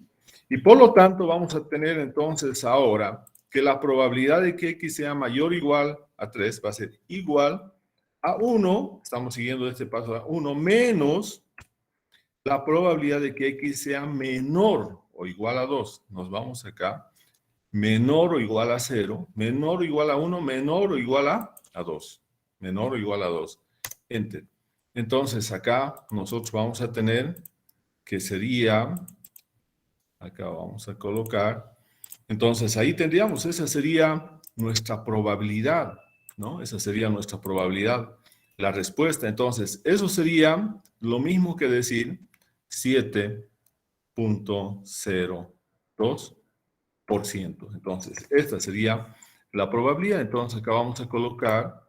Y por lo tanto vamos a tener entonces ahora que la probabilidad de que X sea mayor o igual a 3 va a ser igual a 1, estamos siguiendo este paso a 1, menos la probabilidad de que X sea menor o igual a 2. Nos vamos acá, menor o igual a 0, menor o igual a 1, menor o igual a 2. Menor o igual a 2. Enter. Entonces acá nosotros vamos a tener que sería, acá vamos a colocar, entonces ahí tendríamos, esa sería nuestra probabilidad, ¿no? Esa sería nuestra probabilidad, la respuesta. Entonces, eso sería lo mismo que decir 7.02%. Entonces, esta sería la probabilidad. Entonces, acá vamos a colocar,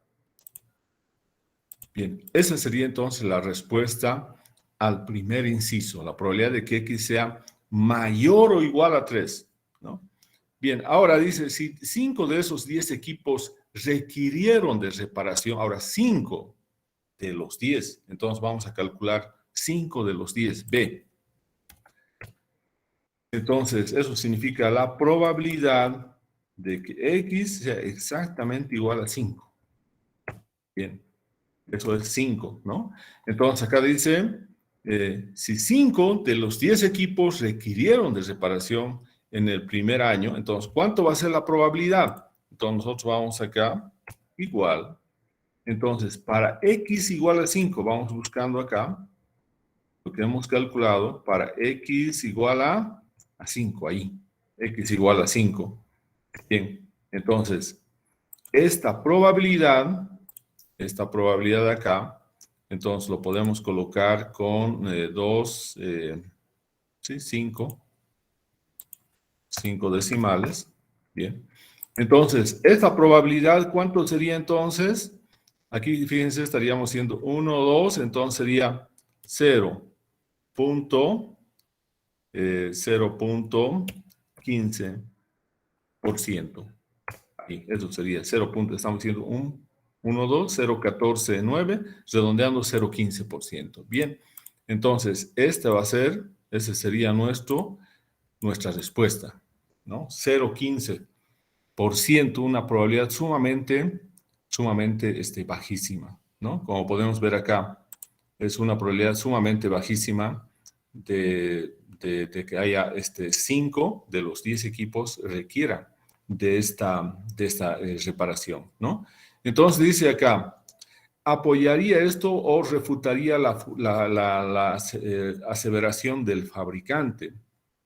bien, esa sería entonces la respuesta al primer inciso, la probabilidad de que X sea mayor o igual a 3, ¿no? Bien, ahora dice, si 5 de esos 10 equipos requirieron de reparación, ahora 5 de los 10, entonces vamos a calcular 5 de los 10, B. Entonces, eso significa la probabilidad de que X sea exactamente igual a 5. Bien, eso es 5, ¿no? Entonces, acá dice, si 5 de los 10 equipos requirieron de reparación en el primer año, entonces, ¿cuánto va a ser la probabilidad? Entonces, nosotros vamos acá, igual. Entonces, para X igual a 5, vamos buscando acá lo que hemos calculado para X igual a 5, ahí. X igual a 5. Bien, entonces, esta probabilidad de acá, entonces lo podemos colocar con 2, sí, 5 decimales. Bien. Entonces, esta probabilidad, ¿cuánto sería entonces? Aquí, fíjense, estaríamos siendo 1, 2, entonces sería 0.15%. Ahí, eso sería 0. Estamos diciendo 1, 2, 0.14, 9, redondeando 0.15%. Bien, entonces, ese sería nuestra respuesta, ¿no? 0.15%, una probabilidad sumamente bajísima, ¿no? Como podemos ver acá, es una probabilidad sumamente bajísima de que haya 5 de los 10 equipos requieran de esta reparación, ¿no? Entonces dice acá, ¿apoyaría esto o refutaría la aseveración del fabricante,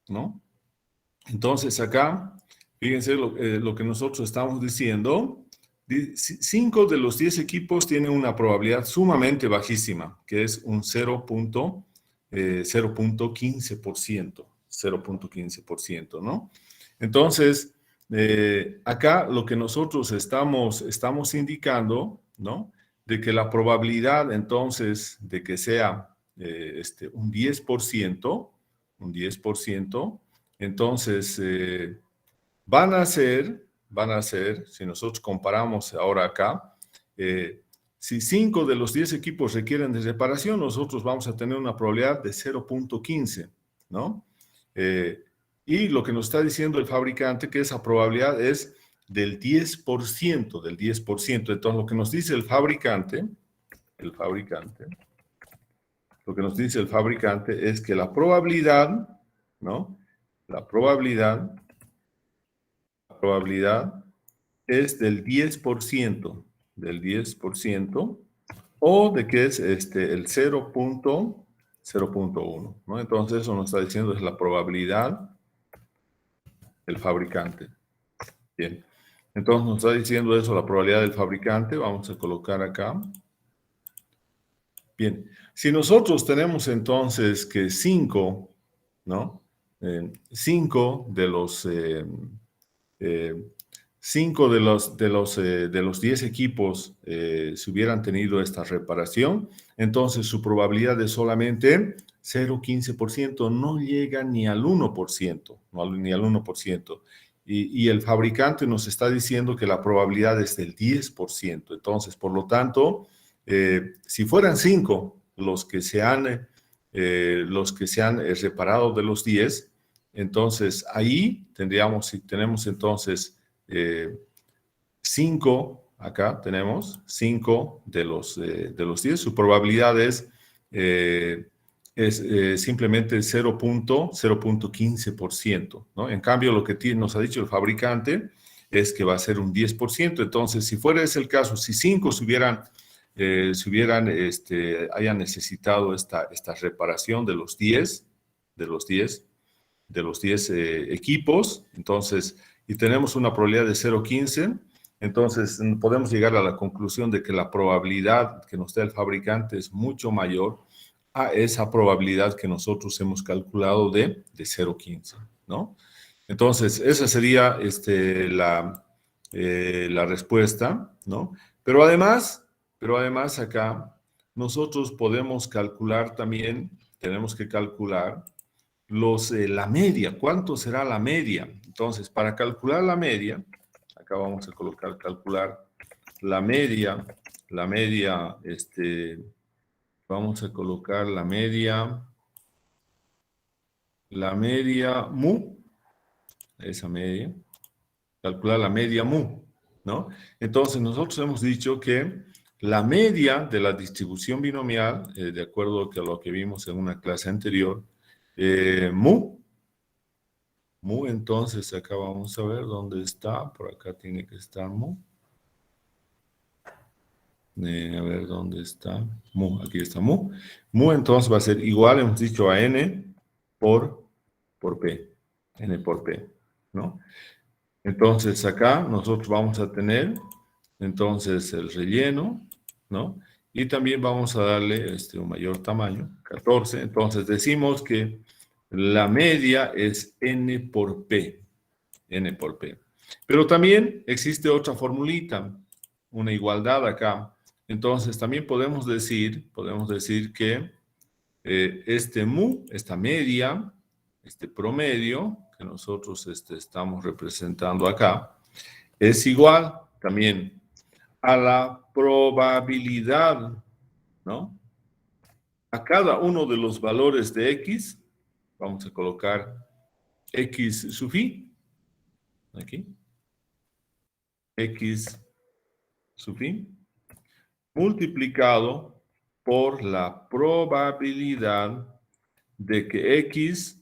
¿no? Entonces acá, fíjense lo que nosotros estamos diciendo, 5 de los 10 equipos tienen una probabilidad sumamente bajísima, que es un 0.15%, ¿no? Entonces, acá lo que nosotros estamos indicando, ¿no? De que la probabilidad, entonces, de que sea un 10%, entonces, van a ser, si nosotros comparamos ahora acá, si 5 de los 10 equipos requieren de reparación, nosotros vamos a tener una probabilidad de 0.15, ¿no? Y lo que nos está diciendo el fabricante, que esa probabilidad es del 10%, Entonces, lo que nos dice el fabricante, lo que nos dice el fabricante es que la probabilidad, ¿no? La probabilidad es del 10%, o de que es el 0.1, ¿no? Entonces eso nos está diciendo es la probabilidad del fabricante. Bien. Entonces nos está diciendo eso, la probabilidad del fabricante. Vamos a colocar acá. Bien, si nosotros tenemos entonces que 5, ¿no? 5 de los 5 de los 10 equipos si hubieran tenido esta reparación, entonces su probabilidad es solamente 0,15%, no llega ni al 1%, ni al 1%. Y el fabricante nos está diciendo que la probabilidad es del 10%. Entonces, por lo tanto, si fueran 5 los que se han reparado de los 10, entonces ahí tenemos entonces 5, acá tenemos 5 de los 10. Su probabilidad es simplemente 0,15%, ¿no? En cambio, lo que nos ha dicho el fabricante es que va a ser un 10%. Entonces, si fuera ese el caso, si 5 hayan necesitado esta reparación de los 10 equipos, entonces, y tenemos una probabilidad de 0,15, entonces podemos llegar a la conclusión de que la probabilidad que nos da el fabricante es mucho mayor a esa probabilidad que nosotros hemos calculado de 0,15, ¿no? Entonces, esa sería la respuesta, ¿no? Pero además acá nosotros podemos calcular también, tenemos que calcular la media. ¿Cuánto será la media? Entonces, para calcular la media, acá vamos a calcular la media, vamos a colocar la media mu, esa media, calcular la media mu, ¿no? Entonces, nosotros hemos dicho que la media de la distribución binomial, de acuerdo a lo que vimos en una clase anterior, mu, entonces acá vamos a ver dónde está, por acá tiene que estar mu. A ver dónde está mu, aquí está mu. Mu entonces va a ser igual, hemos dicho, a n por p, n por p, ¿no? Entonces acá nosotros vamos a tener entonces el relleno, ¿no? Y también vamos a darle un mayor tamaño, 14. Entonces decimos que la media es n por p, n por p. Pero también existe otra formulita, una igualdad acá. Entonces también podemos decir que este mu, esta media, este promedio que nosotros estamos representando acá, es igual también a la probabilidad, ¿no? A cada uno de los valores de x, vamos a colocar x sub i, aquí, x sub i, multiplicado por la probabilidad de que x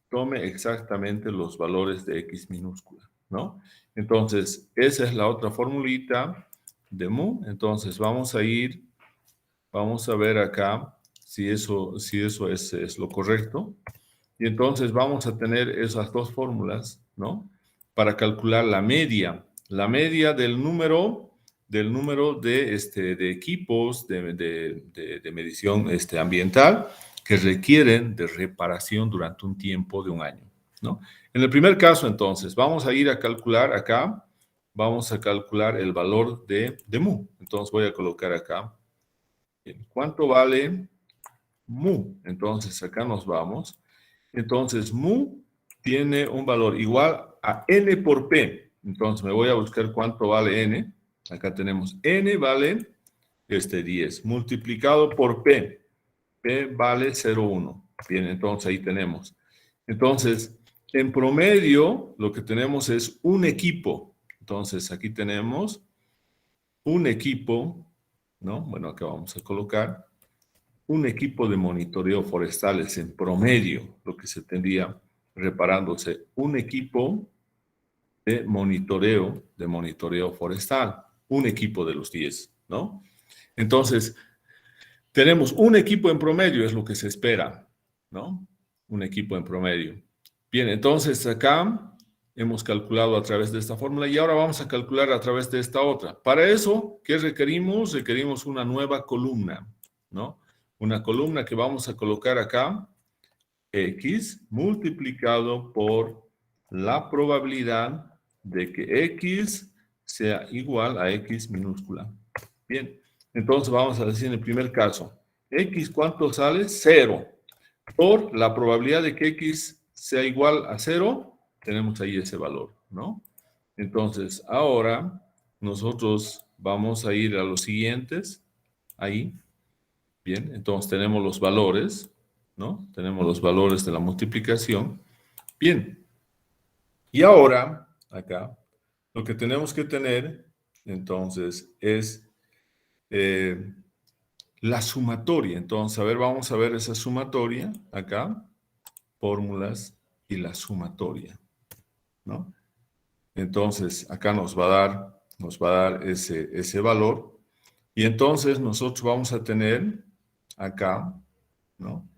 tome exactamente los valores de x minúscula, ¿no? Entonces, esa es la otra formulita de mu. Entonces, vamos a ver acá si eso es lo correcto. Y entonces vamos a tener esas dos fórmulas, ¿no? Para calcular la media del número de equipos de medición ambiental que requieren de reparación durante un tiempo de un año, ¿no? En el primer caso, entonces, vamos a ir a calcular acá, vamos a calcular el valor de mu. Entonces, voy a colocar acá, ¿cuánto vale mu? Entonces, acá nos vamos. Entonces, mu tiene un valor igual a n por p. Entonces, me voy a buscar cuánto vale n. Acá tenemos n vale 10, multiplicado por p. P vale 0,1. Bien, entonces ahí tenemos. Entonces, en promedio, lo que tenemos es un equipo. Entonces, aquí tenemos un equipo, ¿no? Bueno, acá vamos a colocar un equipo de monitoreo forestales en promedio, lo que se tendría reparándose, un equipo de monitoreo forestal, un equipo de los 10, ¿no? Entonces, tenemos un equipo en promedio, es lo que se espera, ¿no? Un equipo en promedio. Bien, entonces acá hemos calculado a través de esta fórmula y ahora vamos a calcular a través de esta otra. Para eso, ¿qué requerimos? Requerimos una nueva columna, ¿no? una columna que vamos a colocar acá, X multiplicado por la probabilidad de que X sea igual a X minúscula. Bien, entonces vamos a decir en el primer caso, X, ¿cuánto sale? 0. Por la probabilidad de que X sea igual a 0, tenemos ahí ese valor, ¿no? Entonces, ahora nosotros vamos a ir a los siguientes, ahí. Bien, entonces tenemos los valores, ¿no? Tenemos los valores de la multiplicación. Bien, y ahora, acá, lo que tenemos que tener, entonces, es la sumatoria. Entonces, a ver, vamos a ver esa sumatoria, acá, fórmulas y la sumatoria, ¿no? Entonces, acá nos va a dar ese valor. Y entonces, nosotros vamos a tener acá, ¿no?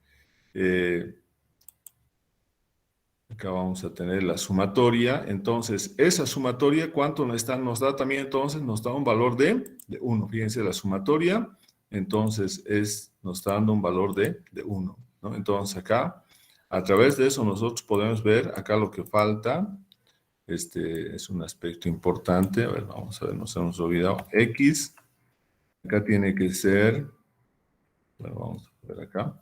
Acá vamos a tener la sumatoria. Entonces, esa sumatoria, ¿cuánto nos da también entonces? Nos da un valor de 1. Fíjense, la sumatoria, entonces, nos está dando un valor de 1, ¿no? Entonces, acá, a través de eso, nosotros podemos ver acá lo que falta. Este es un aspecto importante. A ver, vamos a ver, nos hemos olvidado. X, acá tiene que ser, bueno, vamos a ver acá.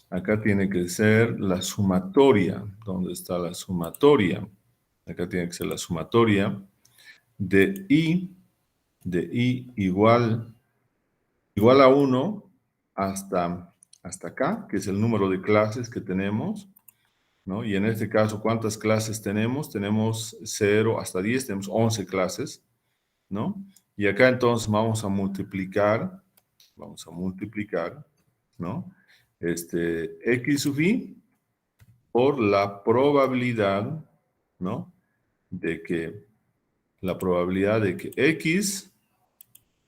Acá tiene que ser la sumatoria. ¿Dónde está la sumatoria? Acá tiene que ser la sumatoria de I igual a 1 hasta acá, que es el número de clases que tenemos, ¿no? Y en este caso, ¿cuántas clases tenemos? Tenemos 0 hasta 10, tenemos 11 clases, ¿no? Y acá entonces vamos a multiplicar, ¿no? X sub I por la probabilidad, ¿no? La probabilidad de que X,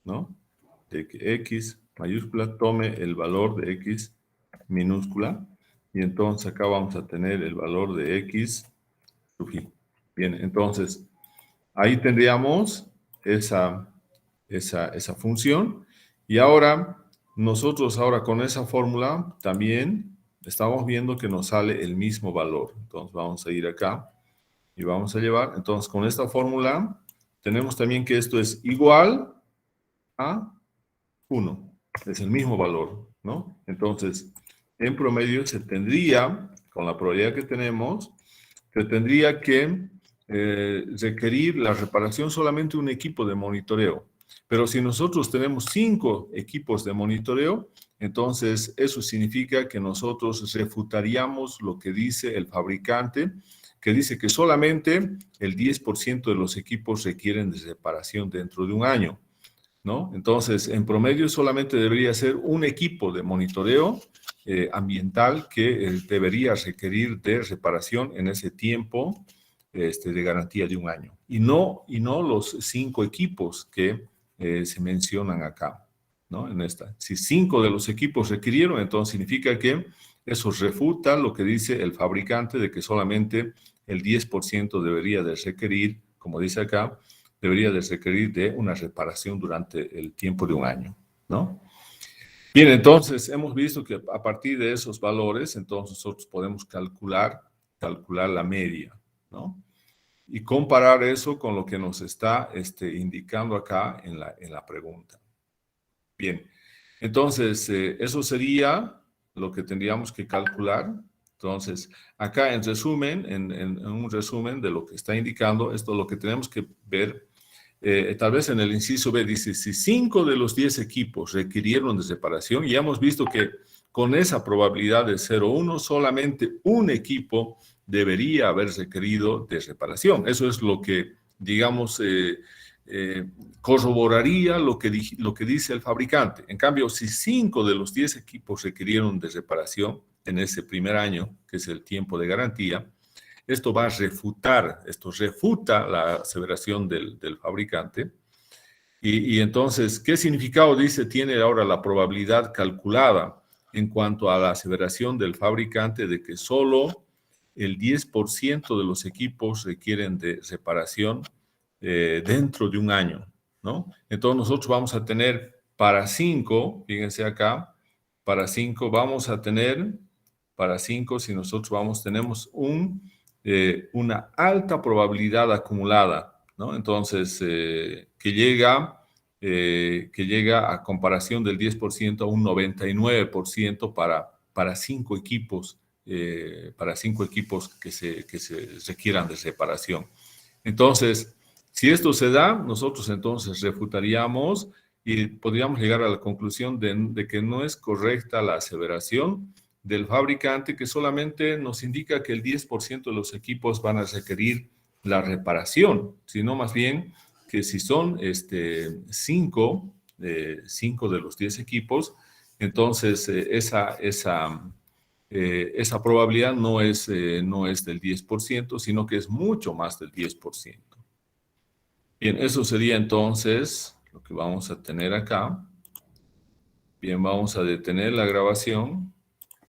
¿no? De que X mayúscula tome el valor de X minúscula. Y entonces acá vamos a tener el valor de X sub I. Bien, entonces ahí tendríamos esa función. Y ahora, nosotros ahora con esa fórmula también estamos viendo que nos sale el mismo valor. Entonces vamos a ir acá y vamos a llevar. Entonces con esta fórmula tenemos también que esto es igual a 1. Es el mismo valor, ¿no? Entonces, en promedio se tendría, con la probabilidad que tenemos, se tendría que requerir la reparación solamente un equipo de monitoreo. Pero si nosotros tenemos 5 equipos de monitoreo, entonces eso significa que nosotros refutaríamos lo que dice el fabricante, que dice que solamente el 10% de los equipos requieren de reparación dentro de un año, ¿no? Entonces, en promedio solamente debería ser un equipo de monitoreo ambiental que debería requerir de reparación en ese tiempo de garantía de un año. Y no los 5 equipos que se mencionan acá, ¿no? En esta. Si 5 de los equipos requirieron, entonces significa que eso refuta lo que dice el fabricante de que solamente el 10% debería de requerir, como dice acá, debería de requerir de una reparación durante el tiempo de un año, ¿no? Bien, entonces hemos visto que a partir de esos valores, entonces nosotros podemos calcular la media, ¿no? Y comparar eso con lo que nos está indicando acá en la pregunta. Bien, entonces eso sería lo que tendríamos que calcular. Entonces, acá en resumen, en un resumen de lo que está indicando, esto es lo que tenemos que ver. Tal vez en el inciso B dice, si 5 de los 10 equipos requirieron de separación, y ya hemos visto que con esa probabilidad de 0,1, solamente un equipo debería haber requerido de reparación. Eso es lo que, digamos, corroboraría lo que dice el fabricante. En cambio, si 5 de los 10 equipos requirieron de reparación en ese primer año, que es el tiempo de garantía, esto va a refutar, esto refuta la aseveración del fabricante. Y entonces, ¿qué significado dice tiene ahora la probabilidad calculada en cuanto a la aseveración del fabricante de que solo el 10% de los equipos requieren de reparación dentro de un año, ¿no? Entonces nosotros vamos a tener para 5, fíjense acá, para 5 vamos a tener, para 5, si nosotros tenemos una alta probabilidad acumulada, ¿no? Entonces, que llega a comparación del 10% a un 99% para 5 equipos, que se requieran de reparación. Entonces, si esto se da, nosotros entonces refutaríamos y podríamos llegar a la conclusión de que no es correcta la aseveración del fabricante, que solamente nos indica que el 10% de los equipos van a requerir la reparación, sino más bien que si son 5 de los 10 equipos, entonces esa probabilidad no es del 10%, sino que es mucho más del 10%. Bien, eso sería entonces lo que vamos a tener acá. Bien, vamos a detener la grabación.